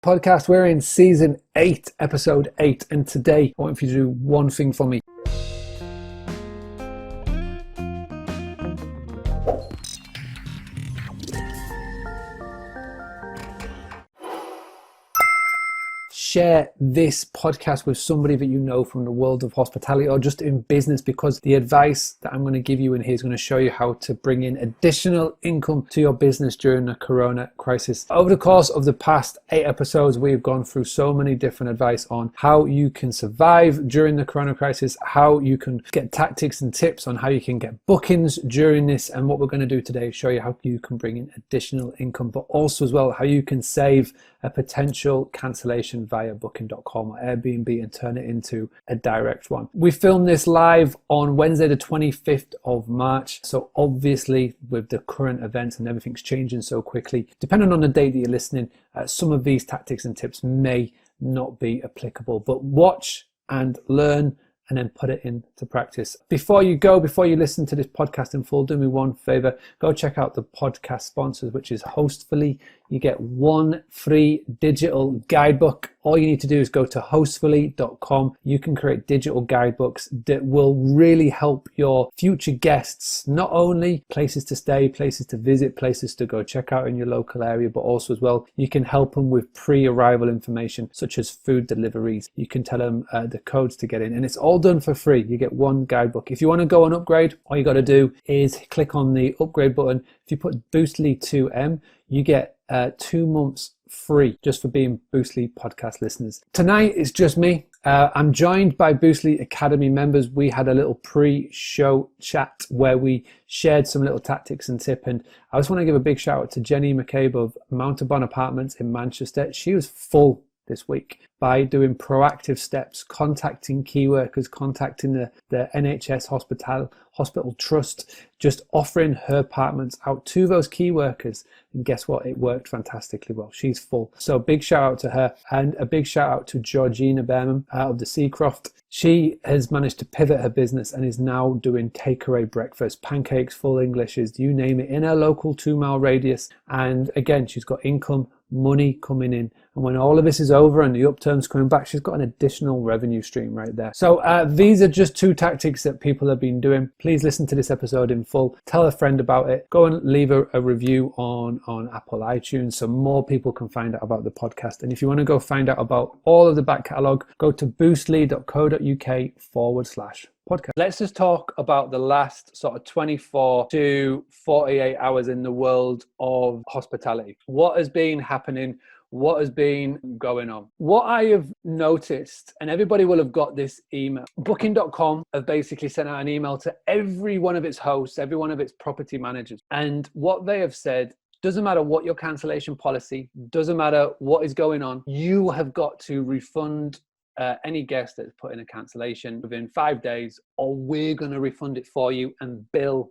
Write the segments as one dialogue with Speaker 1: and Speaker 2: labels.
Speaker 1: Podcast. We're in season 8, episode 8, and today I want you to do one thing for me. Share this podcast with somebody that you know from the world of hospitality or just in business, because the advice that I'm going to give you in here is going to show you how to bring in additional income to your business during the corona crisis. Over the course of the past 8 episodes, we've gone through so many different advice on how you can survive during the corona crisis, how you can get tactics and tips on how you can get bookings during this. And what we're going to do today is show you how you can bring in additional income, but also as well how you can save a potential cancellation via booking.com or Airbnb and turn it into a direct one. We filmed this live on Wednesday the 25th of March. So obviously with the current events and everything's changing so quickly, depending on the date that you're listening, some of these tactics and tips may not be applicable, but watch and learn and then put it into practice. Before you listen to this podcast in full, do me one favor, go check out the podcast sponsors, which is Hostfully. You get 1 free digital guidebook. All you need to do is go to hostfully.com. You can create digital guidebooks that will really help your future guests, not only places to stay, places to visit, places to go check out in your local area, but also as well, you can help them with pre-arrival information, such as food deliveries. You can tell them the codes to get in, and it's all done for free. You get 1 guidebook. If you want to go and upgrade, all you got to do is click on the upgrade button. If you put Boostly 2M, you get 2 months free just for being Boostly podcast listeners. Tonight it's just me. I'm joined by Boostly Academy members. We had a little pre-show chat where we shared some little tactics and tips, and I just want to give a big shout out to Jenny McCabe of Mountabon Apartments in Manchester. She was full this week by doing proactive steps, contacting key workers, contacting the NHS hospital trust, just offering her apartments out to those key workers. And guess what? It worked fantastically well. She's full. So big shout out to her, and a big shout out to Georgina Behrman out of the Seacroft. She has managed to pivot her business and is now doing takeaway breakfast, pancakes, full Englishes, you name it, in her local 2-mile radius. And again, she's got income, money coming in, and when all of this is over and the upturn's coming back, she's got an additional revenue stream right there. So these are just 2 tactics that people have been doing. Please listen to this episode in full, tell a friend about it, go and leave a review on Apple iTunes so more people can find out about the podcast. And if you want to go find out about all of the back catalogue, go to boostly.co.uk/podcast. Let's just talk about the last sort of 24 to 48 hours in the world of hospitality. What has been happening? What has been going on? What I have noticed, and everybody will have got this email, booking.com have basically sent out an email to every one of its hosts, every one of its property managers. And what they have said, doesn't matter what your cancellation policy, doesn't matter what is going on, you have got to refund any guest that's put in a cancellation within 5 days, or we're going to refund it for you and bill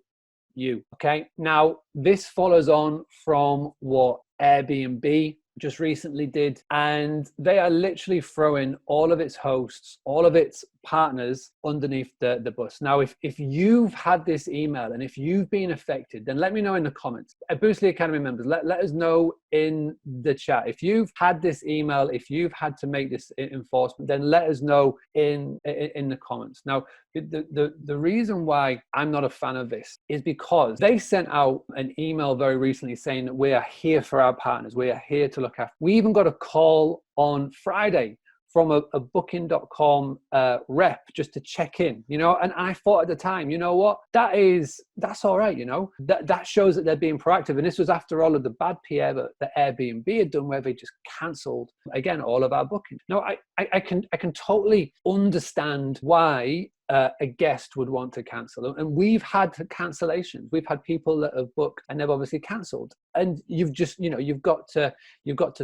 Speaker 1: you. Okay. Now, this follows on from what Airbnb just recently did, and they are literally throwing all of its hosts, all of its partners underneath the bus. Now, if you've had this email and if you've been affected, then let me know in the comments. Boostly Academy members, let us know in the chat. If you've had this email, if you've had to make this enforcement, then let us know in the comments. Now, the reason why I'm not a fan of this is because they sent out an email very recently saying that we are here for our partners. We are here to look after. We even got a call on Friday from a booking.com rep just to check in, and I thought at the time, you know what, that's all right, that shows that they're being proactive. And this was after all of the bad PR that Airbnb had done, where they just cancelled again all of our bookings. Now, I can totally understand why a guest would want to cancel, and we've had cancellations. We've had people that have booked and they've obviously cancelled, and you've just you've got to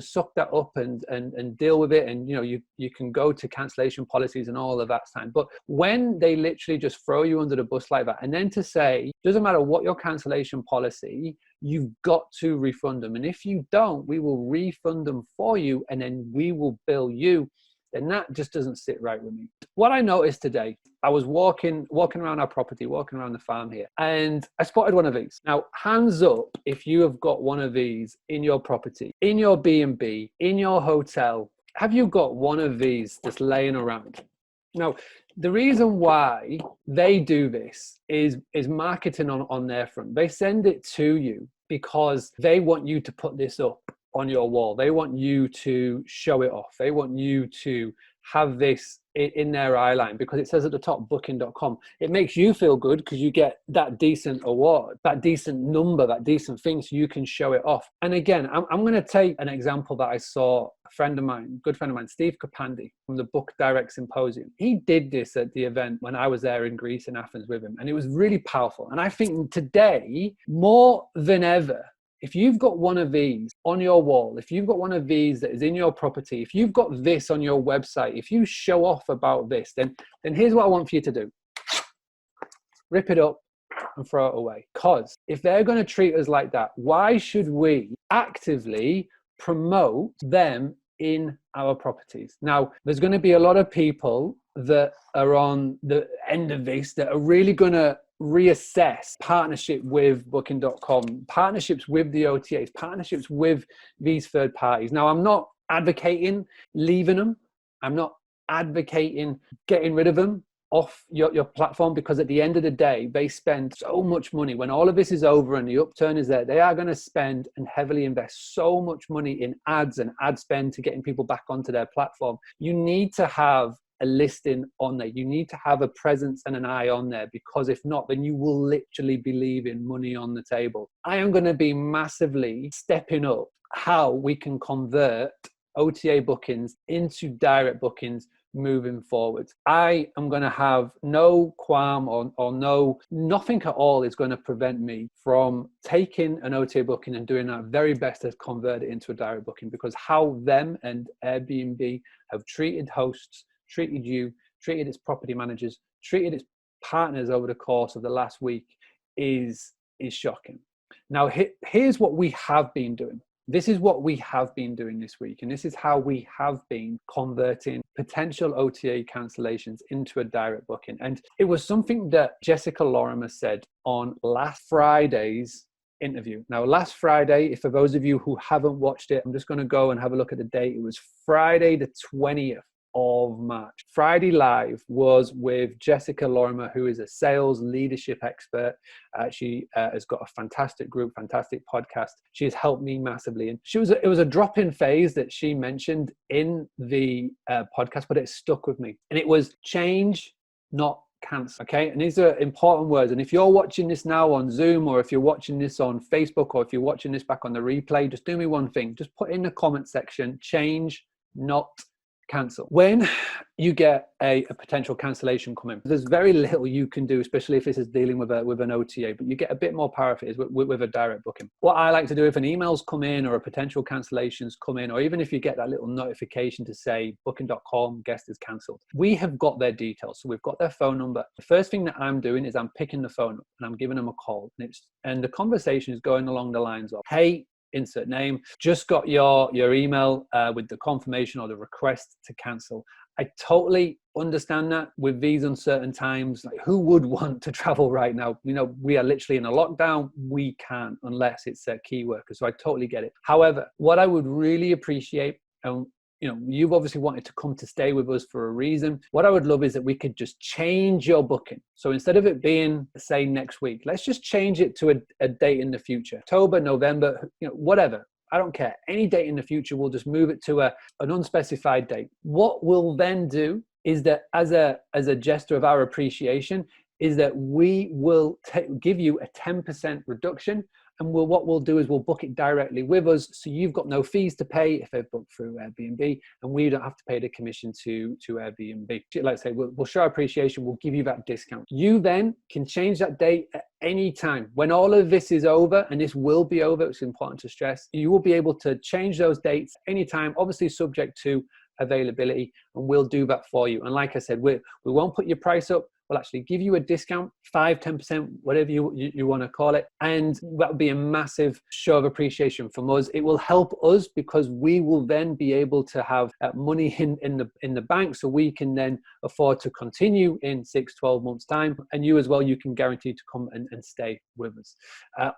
Speaker 1: suck that up and deal with it. And you can go to cancellation policies and all of that time. But when they literally just throw you under the bus like that, and then to say doesn't matter what your cancellation policy, you've got to refund them, and if you don't, we will refund them for you, and then we will bill you. then that just doesn't sit right with me. What I noticed today, I was walking around our property, walking around the farm here, and I spotted one of these. Now, hands up if you have got one of these in your property, in your B&B, in your hotel. Have you got one of these that's laying around? Now, the reason why they do this is marketing on their front. They send it to you because they want you to put this up on your wall. They want you to show it off. They want you to have this in their eye line because it says at the top, booking.com. It makes you feel good because you get that decent award, that decent number, that decent thing, so you can show it off. And again, I'm going to take an example that I saw a friend of mine, good friend of mine, Steve Kapandi from the Book Direct Symposium. He did this at the event when I was there in Greece, in Athens with him, and it was really powerful. And I think today, more than ever, if you've got one of these on your wall, if you've got one of these that is in your property, if you've got this on your website, if you show off about this, then here's what I want for you to do. Rip it up and throw it away. Because if they're going to treat us like that, why should we actively promote them in our properties? Now, there's going to be a lot of people that are on the end of this that are really going to reassess partnership with booking.com, partnerships with the OTAs, partnerships with these third parties. Now, I'm not advocating leaving them. I'm not advocating getting rid of them off your platform, because at the end of the day, they spend so much money. When all of this is over and the upturn is there, they are going to spend and heavily invest so much money in ads and ad spend to getting people back onto their platform. You need to have a listing on there. You need to have a presence and an eye on there, because if not, then you will literally be leaving money on the table. I am going to be massively stepping up how we can convert OTA bookings into direct bookings moving forward. I am going to have no qualm or nothing at all is going to prevent me from taking an OTA booking and doing our very best to convert it into a direct booking, because how them and Airbnb have treated hosts, treated you, treated its property managers, treated its partners over the course of the last week is shocking. Now, here's what we have been doing. This is what we have been doing this week, and this is how we have been converting potential OTA cancellations into a direct booking. And it was something that Jessica Lorimer said on last Friday's interview. Now, last Friday, if for those of you who haven't watched it, I'm just going to go and have a look at the date. It was Friday the 20th of March. Friday Live was with Jessica Lorimer, who is a sales leadership expert. She has got a fantastic group, fantastic podcast. She has helped me massively. And it was a drop-in phase that she mentioned in the podcast, but it stuck with me. And it was change, not cancel. Okay. And these are important words. And if you're watching this now on Zoom, or if you're watching this on Facebook, or if you're watching this back on the replay, just do me one thing. Just put in the comment section, change, not cancel. When you get a potential cancellation coming, there's very little you can do, especially if this is dealing with an OTA, but you get a bit more power if it is with a direct booking. What I like to do, if an email's come in or a potential cancellation's come in, or even if you get that little notification to say booking.com guest is cancelled, we have got their details. So we've got their phone number. The first thing that I'm doing is I'm picking the phone up and I'm giving them a call, and the conversation is going along the lines of, hey, insert name, just got your email with the confirmation or the request to cancel. I totally understand that with these uncertain times. Like, who would want to travel right now? You know, we are literally in a lockdown. We can't unless it's key workers. So I totally get it. However, what I would really appreciate, and you know, you've obviously wanted to come to stay with us for a reason. What I would love is that we could just change your booking. So instead of it being, say, next week, let's just change it to a date in the future. October, November, you know, whatever. I don't care. Any date in the future, we'll just move it to an unspecified date. What we'll then do is that as a gesture of our appreciation, is that we will give you a 10% reduction. And what we'll do is we'll book it directly with us. So you've got no fees to pay if they've booked through Airbnb, and we don't have to pay the commission to Airbnb. Like I say, we'll show appreciation. We'll give you that discount. You then can change that date at any time. When all of this is over, and this will be over, it's important to stress, you will be able to change those dates anytime, obviously subject to availability, and we'll do that for you. And like I said, we won't put your price up. will actually give you a discount, 5-10%, whatever you want to call it. And that would be a massive show of appreciation from us. It will help us because we will then be able to have money in the bank, so we can then afford to continue in 6-12 months time. And you as well, you can guarantee to come and stay with us.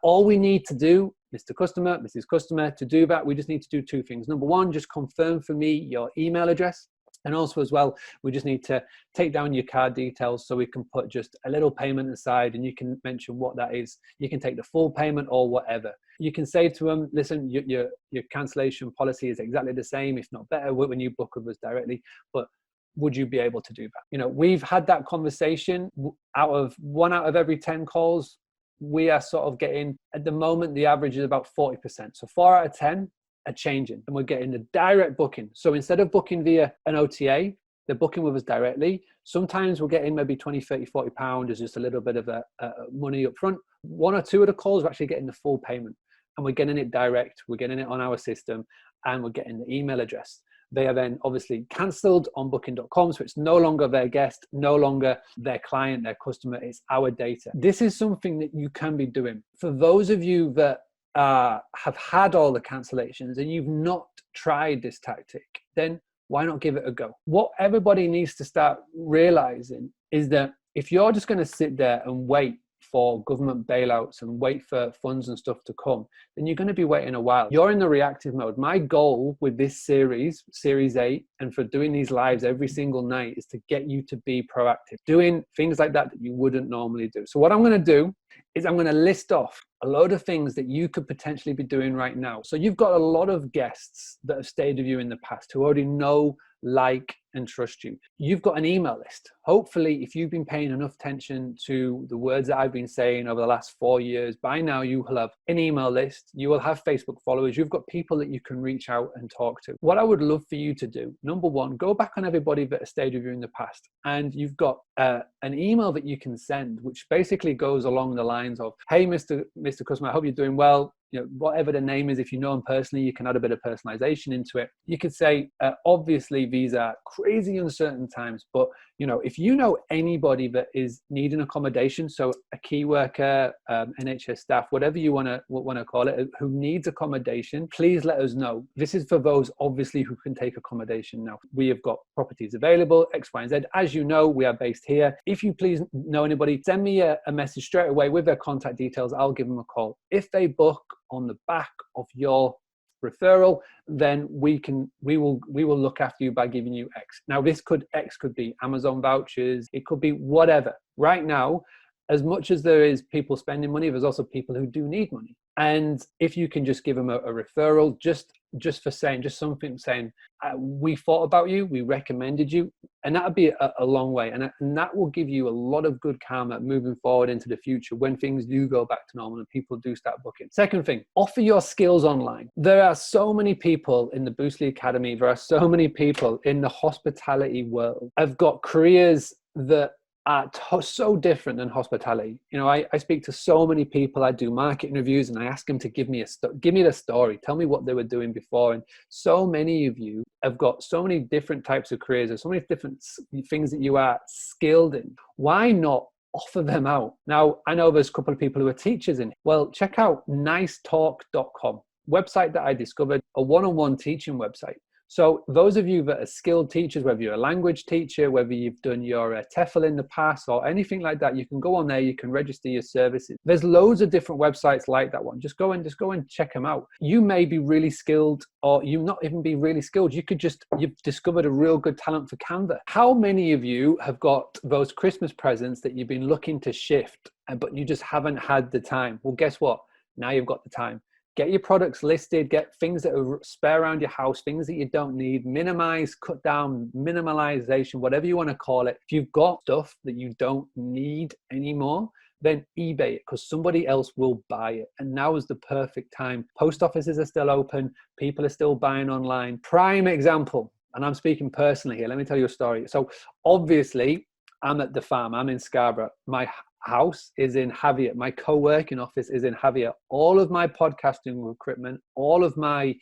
Speaker 1: All we need to do, Mr. Customer, Mrs. Customer, to do that, we just need to do two things. Number one, just confirm for me your email address. And also as well, we just need to take down your card details so we can put just a little payment aside, and you can mention what that is. You can take the full payment or whatever. You can say to them, listen, your cancellation policy is exactly the same, if not better, when you book with us directly, but would you be able to do that? You know, we've had that conversation. One out of every 10 calls, we are sort of getting, at the moment, the average is about 40%. So 4 out of 10 are changing, and we're getting the direct booking. So instead of booking via an OTA, they're booking with us directly. Sometimes we're getting maybe 20, 30, 40 pounds as just a little bit of a money up front. 1 or 2 of the calls are actually getting the full payment, and we're getting it direct. We're getting it on our system, and we're getting the email address. They are then obviously cancelled on booking.com. So it's no longer their guest, no longer their client, their customer. It's our data. This is something that you can be doing. For those of you that have had all the cancellations and you've not tried this tactic, then why not give it a go? What everybody needs to start realizing is that if you're just going to sit there and wait for government bailouts and wait for funds and stuff to come, then you're going to be waiting a while. You're in the reactive mode. My goal with this series 8, and for doing these lives every single night, is to get you to be proactive, doing things like that you wouldn't normally do. So what I'm going to do is I'm going to list off a load of things that you could potentially be doing right now. So you've got a lot of guests that have stayed with you in the past who already know, like, and trust you. You've got an email list. Hopefully, if you've been paying enough attention to the words that I've been saying over the last 4 years, by now you will have an email list. You will have Facebook followers. You've got people that you can reach out and talk to. What I would love for you to do, number one, go back on everybody that has stayed with you in the past. And you've got an email that you can send, which basically goes along the lines of, hey, Mr. Customer, I hope you're doing well. You know, whatever the name is, if you know them personally, you can add a bit of personalization into it. You could say, obviously, these are crazy uncertain times, but you know, if you know anybody that is needing accommodation, so a key worker, NHS staff, whatever you want to call it, who needs accommodation, please let us know. This is for those obviously who can take accommodation now. We have got properties available, X, Y, and Z. As you know, we are based here. If you please know anybody, send me a message straight away with their contact details. I'll give them a call. If they book on the back of your referral, then we will look after you by giving you X. Now X could be Amazon vouchers, it could be whatever. Right now, as much as there is people spending money, there's also people who do need money. And if you can just give them a referral, just for saying, just something saying, we thought about you, we recommended you, and that'd be a long way. And that will give you a lot of good karma moving forward into the future when things do go back to normal and people do start booking. Second thing, offer your skills online. There are so many people in the Boostly Academy, there are so many people in the hospitality world have got careers that are so different than hospitality. You know, I speak to so many people. I do marketing reviews and I ask them to give me the story. Tell me what they were doing before. And so many of you have got so many different types of careers. There's so many different things that you are skilled in. Why not offer them out? Now, I know there's a couple of people who are teachers in. Well, check out nicetalk.com, website that I discovered, a one-on-one teaching website. So those of you that are skilled teachers, whether you're a language teacher, whether you've done your TEFL in the past or anything like that, you can go on there, you can register your services. There's loads of different websites like that one. Just go and check them out. You may be really skilled, or you not even be really skilled. You've discovered a real good talent for Canva. How many of you have got those Christmas presents that you've been looking to shift, but you just haven't had the time? Well, guess what? Now you've got the time. Get your products listed, get things that are spare around your house, things that you don't need, minimize, cut down, minimalization, whatever you want to call it. If you've got stuff that you don't need anymore, then eBay it, because somebody else will buy it. And now is the perfect time. Post offices are still open. People are still buying online. Prime example, and I'm speaking personally here. Let me tell you a story. So obviously, I'm at the farm. I'm in Scarborough. My house is in Javier. My co-working office is in Javier. All of my podcasting equipment, all of my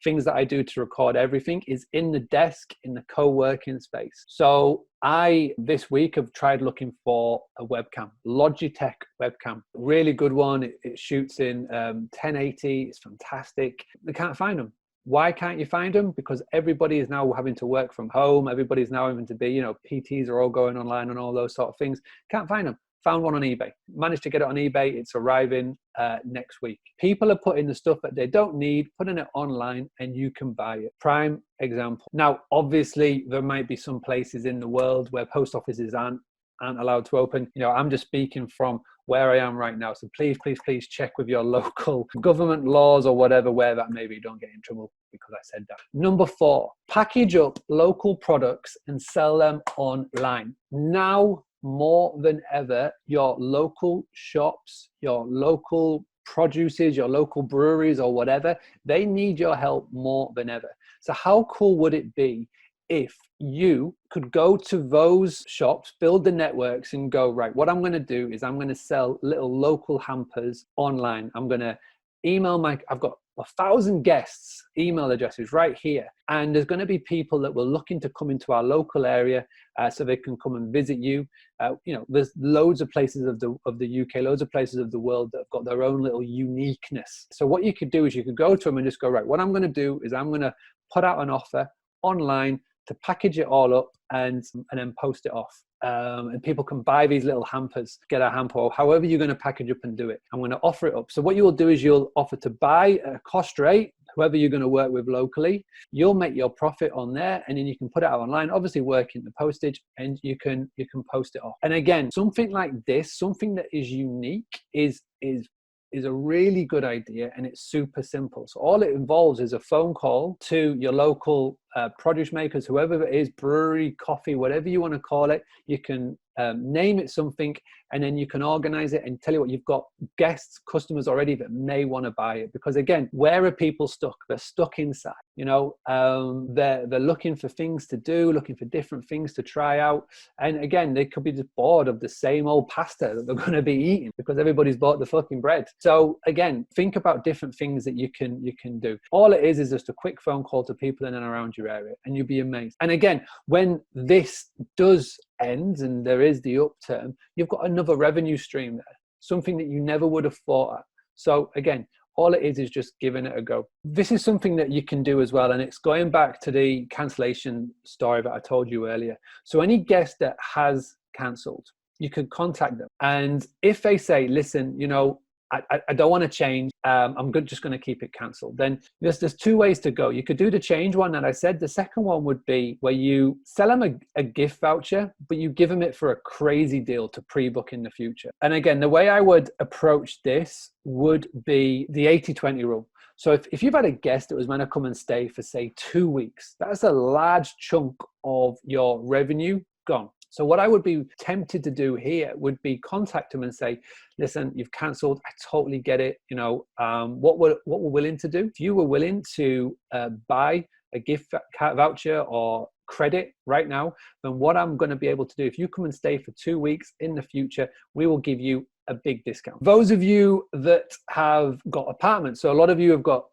Speaker 1: things that I do to record everything is in the desk in the co-working space. So I, this week, have tried looking for a webcam, Logitech webcam, really good one. It shoots in 1080. It's fantastic. I can't find them. Why can't you find them? Because everybody is now having to work from home. Everybody's now having to be, PTs are all going online and all those sort of things. Can't find them. Found one on eBay. Managed to get it on eBay. It's arriving next week. People are putting the stuff that they don't need, putting it online, and you can buy it. Prime example. Now, obviously, there might be some places in the world where post offices aren't allowed to open. I'm just speaking from where I am right now. So please check with your local government laws or whatever, where that maybe you don't get in trouble because I said that. Number 4, package up local products and sell them online. Now, more than ever, your local shops, your local produces, your local breweries or whatever, they need your help more than ever. So how cool would it be if you could go to those shops, build the networks and go, right, what I'm going to do is I'm going to sell little local hampers online. I'm going to email I've got 1,000 guests' email addresses right here. And there's going to be people that were looking to come into our local area so they can come and visit you. There's loads of places of the UK, loads of places of the world that have got their own little uniqueness. So what you could do is you could go to them and just go, right, what I'm going to do is I'm going to put out an offer online to package it all up and then post it off. And people can buy these little hampers, get a hamper, or however you're going to package up and do it. I'm going to offer it up. So what you'll do is you'll offer to buy at a cost rate, whoever you're going to work with locally. You'll make your profit on there, and then you can put it out online, obviously working the postage, and you can post it off. And again, something like this, something that is unique is a really good idea, and it's super simple. So all it involves is a phone call to your local produce makers, whoever it is, brewery, coffee, whatever you want to call it. You can name it something, and then you can organize it and tell you what, you've got guests, customers already that may want to buy it. Because again, where are people stuck? They're stuck inside. They're looking for things to do, looking for different things to try out. And again, they could be just bored of the same old pasta that they're going to be eating because everybody's bought the fucking bread. So again, think about different things that you can do. All it is just a quick phone call to people in and around your area, and you'll be amazed. And again, when this does end and there is the upturn, you've got another revenue stream there, something that you never would have thought of. So again, all it is just giving it a go. This is something that you can do as well, and it's going back to the cancellation story that I told you earlier. So any guest that has cancelled, you can contact them, and if they say, listen, I don't want to change, I'm just going to keep it cancelled, then there's 2 ways to go. You could do the change one that I said. The second one would be where you sell them a gift voucher, but you give them it for a crazy deal to pre-book in the future. And again, the way I would approach this would be the 80-20 rule. So if you've had a guest that was meant to come and stay for, say, 2 weeks, that's a large chunk of your revenue gone. So what I would be tempted to do here would be contact them and say, listen, you've cancelled. I totally get it. What we're willing to do, if you were willing to buy a gift voucher or credit right now, then what I'm going to be able to do, if you come and stay for 2 weeks in the future, we will give you a big discount. Those of you that have got apartments, so a lot of you have got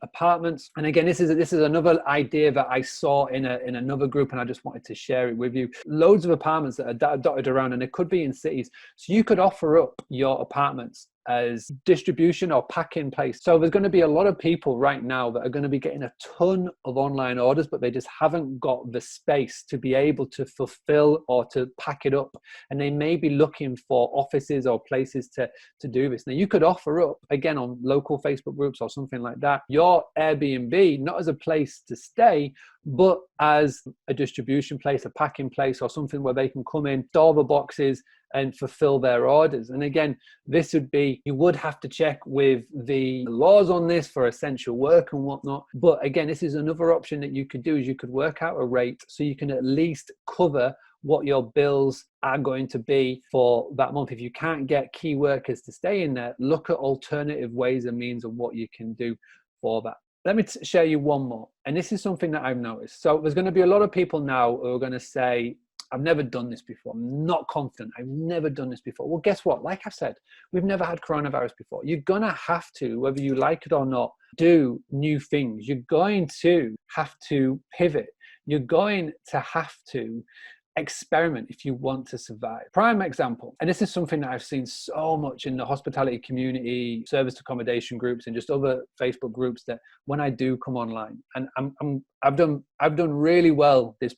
Speaker 1: apartments, and again, this is another idea that I saw in another group, and I just wanted to share it with you. Loads of apartments that are dotted around, and it could be in cities. So you could offer up your apartments as distribution or pack in place. So there's going to be a lot of people right now that are going to be getting a ton of online orders, but they just haven't got the space to be able to fulfill or to pack it up. And they may be looking for offices or places to do this. Now you could offer up, again, on local Facebook groups or something like that, your Airbnb, not as a place to stay, but as a distribution place, a packing place, or something where they can come in, store the boxes and fulfill their orders. And again, this would be, you would have to check with the laws on this for essential work and whatnot. But again, this is another option that you could do, is you could work out a rate so you can at least cover what your bills are going to be for that month. If you can't get key workers to stay in there, look at alternative ways and means of what you can do for that. Let me share you one more. And this is something that I've noticed. So there's going to be a lot of people now who are going to say, I've never done this before. I'm not confident. I've never done this before. Well, guess what? Like I said, we've never had coronavirus before. You're going to have to, whether you like it or not, do new things. You're going to have to pivot. You're going to have to experiment if you want to survive. Prime example, and this is something that I've seen so much in the hospitality community, service accommodation groups, and just other Facebook groups, that when I do come online, and I've done really well that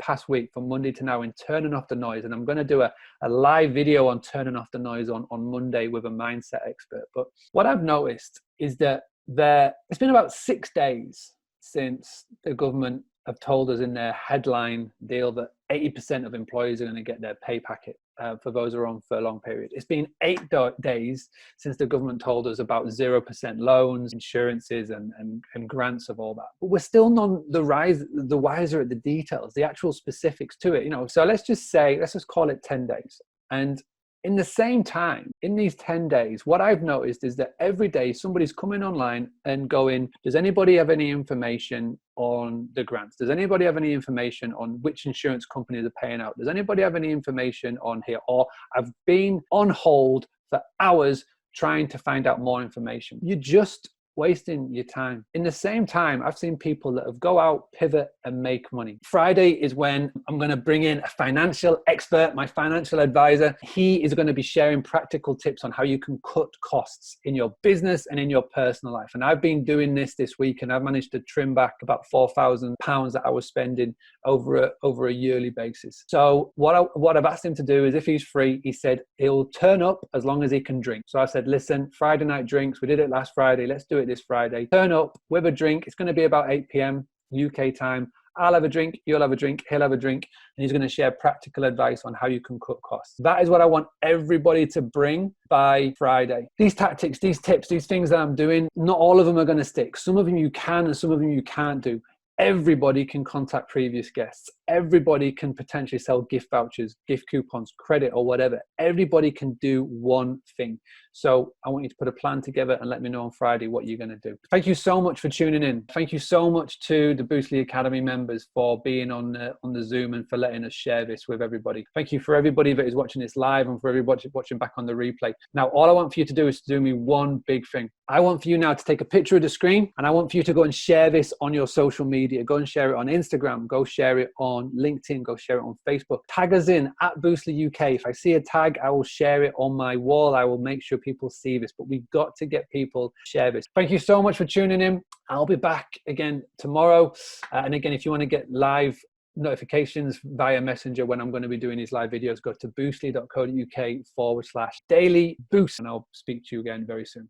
Speaker 1: past week from Monday to now in turning off the noise, and I'm going to do a live video on turning off the noise on Monday with a mindset expert. But what I've noticed is that it's been about 6 days since the government have told us in their headline deal that 80% of employees are going to get their pay packet for those who are on furlough period. It's been 8 days since the government told us about 0% loans, insurances, and grants of all that. But we're still none the wiser at the details, the actual specifics to it. So let's just call it 10 days. And in the same time, in these 10 days, what I've noticed is that every day somebody's coming online and going, does anybody have any information on the grants? Does anybody have any information on which insurance companies are paying out? Does anybody have any information on here? Or I've been on hold for hours trying to find out more information. You're just wasting your time. In the same time, I've seen people that have go out, pivot, and make money. Friday is when I'm going to bring in a financial expert, my financial advisor. He is going to be sharing practical tips on how you can cut costs in your business and in your personal life. And I've been doing this week, and I've managed to trim back about £4,000 that I was spending over a yearly basis. So what I've asked him to do is, if he's free, he said he'll turn up as long as he can drink. So I said, listen, Friday night drinks, we did it last Friday, let's do it this Friday. Turn up with a drink. It's going to be about 8 p.m. UK time. I'll have a drink, you'll have a drink, he'll have a drink, and he's going to share practical advice on how you can cut costs. That is what I want everybody to bring by Friday. These tactics, these tips, these things that I'm doing, not all of them are going to stick. Some of them you can, and some of them you can't do. Everybody can contact previous guests. Everybody can potentially sell gift vouchers, gift coupons, credit, or whatever. Everybody can do one thing. So I want you to put a plan together and let me know on Friday what you're going to do. Thank you so much for tuning in. Thank you so much to the Boostly Academy members for being on the Zoom and for letting us share this with everybody. Thank you for everybody that is watching this live and for everybody watching back on the replay. Now, all I want for you to do is to do me one big thing. I want for you now to take a picture of the screen, and I want for you to go and share this on your social media. Go and share it on Instagram. Go share it on LinkedIn. Go share it on Facebook. Tag us in at Boostly UK. If I see a tag, I will share it on my wall. I will make sure people see this, but we've got to get people to share this. Thank you so much for tuning in. I'll be back again tomorrow. And again, if you want to get live notifications via Messenger when I'm going to be doing these live videos, go to boostly.co.uk/daily boost, and I'll speak to you again very soon.